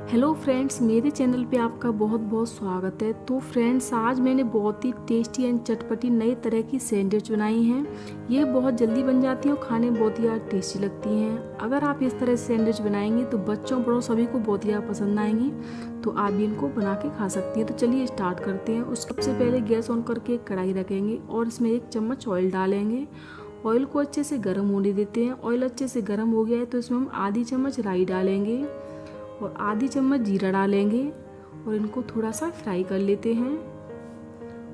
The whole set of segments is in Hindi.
हेलो फ्रेंड्स, मेरे चैनल पे आपका बहुत बहुत स्वागत है। तो फ्रेंड्स, आज मैंने बहुत ही टेस्टी एंड चटपटी नई तरह की सैंडविच बनाई हैं। ये बहुत जल्दी बन जाती है और खाने में बहुत ही ज़्यादा टेस्टी लगती हैं। अगर आप इस तरह से सैंडविच बनाएंगे तो बच्चों बड़ों सभी को बहुत ही ज़्यादा पसंद आएंगी। तो आप भी इनको बना के खा सकती हैं। तो चलिए स्टार्ट करते हैं। उस सबसे पहले गैस ऑन करके एक कढ़ाई रखेंगे और इसमें 1 चम्मच ऑयल डालेंगे। ऑयल को अच्छे से गर्म होने देते हैं। ऑयल अच्छे से गर्म हो गया है तो इसमें हम आधी चम्मच राई डालेंगे और आधी चम्मच जीरा डालेंगे और इनको थोड़ा सा फ्राई कर लेते हैं।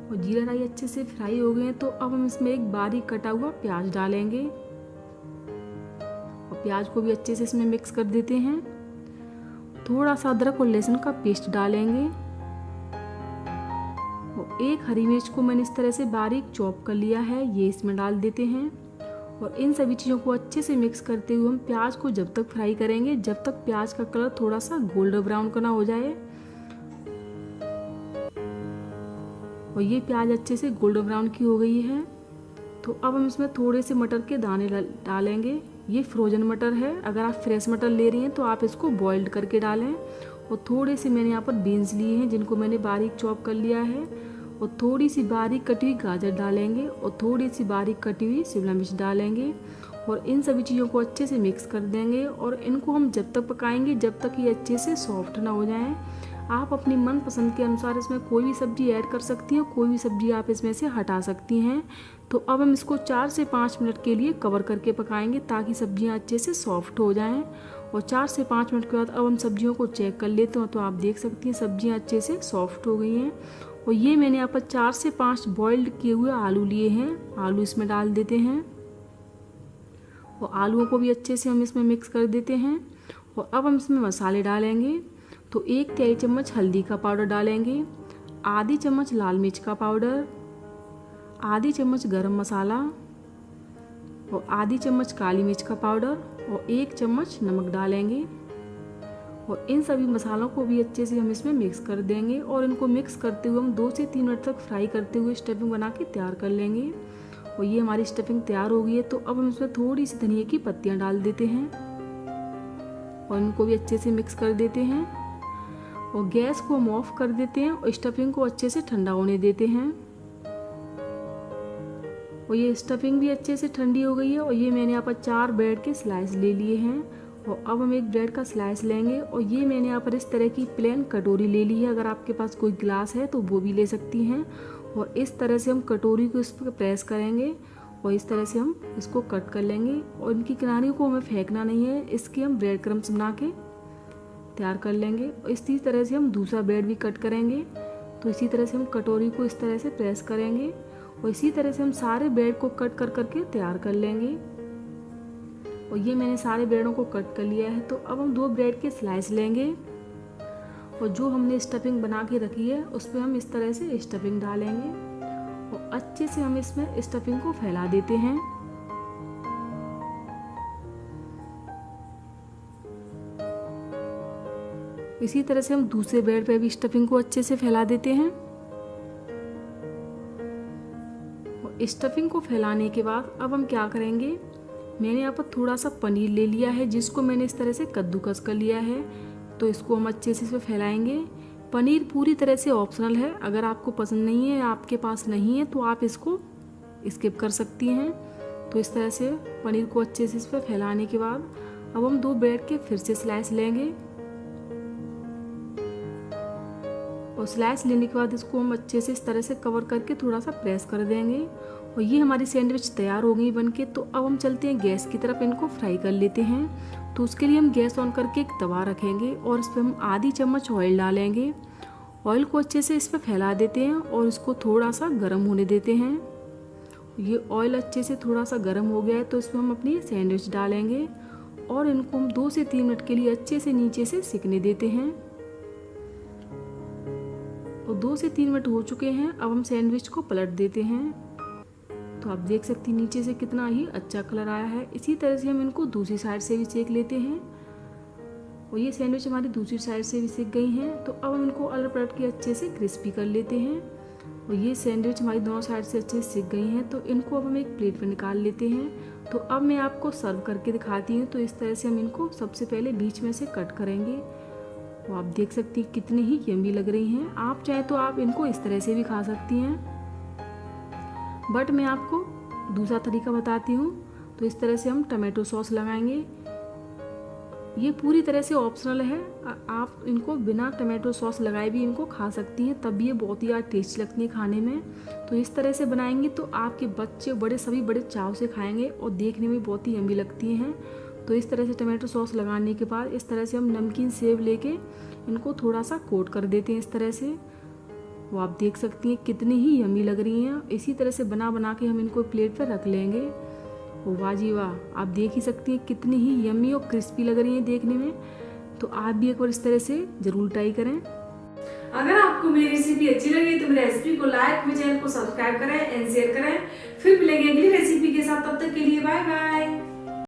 और जीरा राई अच्छे से फ्राई हो गए हैं तो अब हम इसमें एक बारीक कटा हुआ प्याज डालेंगे और प्याज को भी अच्छे से इसमें मिक्स कर देते हैं। थोड़ा सा अदरक और लहसुन का पेस्ट डालेंगे और 1 हरी मिर्च को मैंने इस तरह से बारीक चॉप कर लिया है, ये इसमें डाल देते हैं। और इन सभी चीज़ों को अच्छे से मिक्स करते हुए हम प्याज को जब तक फ्राई करेंगे जब तक प्याज का कलर थोड़ा सा गोल्डन ब्राउन का ना हो जाए। और ये प्याज अच्छे से गोल्डन ब्राउन की हो गई है तो अब हम इसमें थोड़े से मटर के दाने डालेंगे। ये फ्रोजन मटर है, अगर आप फ्रेश मटर ले रही हैं तो आप इसको बॉइल्ड करके डालें। और थोड़े से मैंने यहाँ पर बीन्स लिए हैं जिनको मैंने बारीक चॉप कर लिया है। और थोड़ी सी बारीक कटी हुई गाजर डालेंगे और थोड़ी सी बारीक कटी हुई शिमला मिर्च डालेंगे। और इन सभी चीज़ों को अच्छे से मिक्स कर देंगे और इनको हम जब तक पकाएंगे जब तक ये अच्छे से सॉफ्ट ना हो जाएं। आप अपनी मनपसंद के अनुसार इसमें कोई भी सब्जी ऐड कर सकती हैं, कोई भी सब्जी आप इसमें से हटा सकती हैं। तो अब हम इसको 4 से 5 मिनट के लिए कवर करके पकाएंगे ताकि सब्जियां अच्छे से सॉफ्ट हो जाएं। और 4 से 5 मिनट के बाद अब हम सब्जियों को चेक कर लेते हैं तो आप देख सकती हैं सब्जियां अच्छे से सॉफ्ट हो गई हैं। और ये मैंने यहाँ पर 4 से 5 बॉइल्ड किए हुए आलू लिए हैं, आलू इसमें डाल देते हैं और आलूओं को भी अच्छे से हम इसमें मिक्स कर देते हैं। और अब हम इसमें मसाले डालेंगे। तो 1 तिहाई चम्मच हल्दी का पाउडर डालेंगे, आधी चम्मच लाल मिर्च का पाउडर, आधी चम्मच गरम मसाला और आधी चम्मच काली मिर्च का पाउडर और 1 चम्मच नमक डालेंगे। और इन सभी मसालों को भी अच्छे से हम इसमें मिक्स कर देंगे और इनको मिक्स करते हुए हम 2 से 3 मिनट तक फ्राई करते हुए स्टफिंग बना के तैयार कर लेंगे। और ये हमारी स्टफिंग तैयार हो गई है तो अब हम इसमें थोड़ी सी धनिया की पत्तियां डाल देते हैं और इनको भी अच्छे से मिक्स कर देते हैं। और गैस को हम ऑफ कर देते हैं और स्टफिंग को अच्छे से ठंडा होने देते हैं। और ये स्टफिंग भी अच्छे से ठंडी हो गई है। और ये मैंने यहाँ पर 4 ब्रेड के स्लाइस ले लिए हैं और अब हम 1 ब्रेड का स्लाइस लेंगे। और ये मैंने यहाँ पर इस तरह की प्लेन कटोरी ले ली है, अगर आपके पास कोई ग्लास है तो वो भी ले सकती हैं। और इस तरह से हम कटोरी को इस पर प्रेस करेंगे और इस तरह से हम इसको कट कर लेंगे। और इनकी किनारियों को हमें फेंकना नहीं है, इसके हम ब्रेड क्रम्स बना के तैयार कर लेंगे। और इसी तरह से हम दूसरा ब्रेड भी कट करेंगे। तो इसी तरह से हम कटोरी को इस तरह से प्रेस करेंगे और इसी तरह से हम सारे ब्रेड को कट कर करके तैयार कर लेंगे। और ये मैंने सारे ब्रेडों को कट कर लिया है। तो अब हम 2 ब्रेड के स्लाइस लेंगे और जो हमने स्टफिंग बना के रखी है उस पर हम इस तरह से स्टफिंग डालेंगे और अच्छे से हम इसमें स्टफिंग को फैला देते हैं। इसी तरह से हम दूसरे ब्रेड पे भी स्टफिंग को अच्छे से फैला देते हैं। और स्टफिंग को फैलाने के बाद अब हम क्या करेंगे, मैंने यहाँ पर थोड़ा सा पनीर ले लिया है जिसको मैंने इस तरह से कद्दूकस कर लिया है। तो इसको हम अच्छे से इसमें फैलाएंगे। पनीर पूरी तरह से ऑप्शनल है, अगर आपको पसंद नहीं है या आपके पास नहीं है तो आप इसको स्किप कर सकती हैं। तो इस तरह से पनीर को अच्छे से इस पर फैलाने के बाद अब हम 2 ब्रेड के फिर से स्लाइस लेंगे और स्लाइस लेने के बाद इसको हम अच्छे से इस तरह से कवर करके थोड़ा सा प्रेस कर देंगे। और ये हमारी सैंडविच तैयार हो गई बनके। तो अब हम चलते हैं गैस की तरफ, इनको फ्राई कर लेते हैं। तो उसके लिए हम गैस ऑन करके एक तवा रखेंगे और इस पर हम आधी चम्मच ऑयल डालेंगे। ऑयल को अच्छे से इस पर फैला देते हैं और इसको थोड़ा सा गर्म होने देते हैं। ये ऑयल अच्छे से थोड़ा सा गर्म हो गया है तो इसमें हम अपनी सैंडविच डालेंगे और इनको हम 2 से 3 मिनट के लिए अच्छे से नीचे से सिकने देते हैं। और 2 से 3 मिनट हो चुके हैं, अब हम सैंडविच को पलट देते हैं। तो आप देख सकती हैं नीचे से कितना ही अच्छा कलर आया है। इसी तरह से हम इनको दूसरी साइड से भी सेक लेते हैं। और ये सैंडविच हमारी दूसरी साइड से भी सेक गई हैं। तो अब हम इनको अलट पलट के अच्छे से क्रिस्पी कर लेते हैं। और ये सैंडविच हमारी दोनों साइड से अच्छे से सिक गई हैं। तो इनको अब हम एक प्लेट पर निकाल लेते हैं। तो अब मैं आपको सर्व करके दिखाती हूँ। तो इस तरह से हम इनको सबसे पहले बीच में से कट करेंगे वो आप देख सकती हैं कितनी ही यम्मी लग रही हैं। आप चाहे तो आप इनको इस तरह से भी खा सकती हैं, बट मैं आपको दूसरा तरीका बताती हूँ। तो इस तरह से हम टमाटो सॉस लगाएंगे। ये पूरी तरह से ऑप्शनल है, आप इनको बिना टमाटो सॉस लगाए भी इनको खा सकती हैं, तब भी ये बहुत ही ज़्यादा टेस्टी लगती है खाने में। तो इस तरह से बनाएंगे तो आपके बच्चे बड़े सभी बड़े चाव से खाएंगे और देखने में बहुत ही यम्मी लगती हैं। तो इस तरह से टमाटो सॉस लगाने के बाद इस तरह से हम नमकीन सेव लेके इनको थोड़ा सा कोट कर देते हैं इस तरह से। वो आप देख सकती हैं कितनी ही यम्मी लग रही हैं। इसी तरह से बना के हम इनको प्लेट पर रख लेंगे। वो वाह जी वाह, आप देख ही सकती हैं कितनी ही यम्मी और क्रिस्पी लग रही हैं देखने में। तो आप भी एक बार इस तरह से ज़रूर ट्राई करें। अगर आपको मेरी रेसिपी अच्छी लगी तो मेरे रेसिपी को लाइक, मेरे चैनल को सब्सक्राइब करें एंड शेयर करें। फिर मिलेंगे अगली रेसिपी के साथ, तब तक के लिए बाय बाय।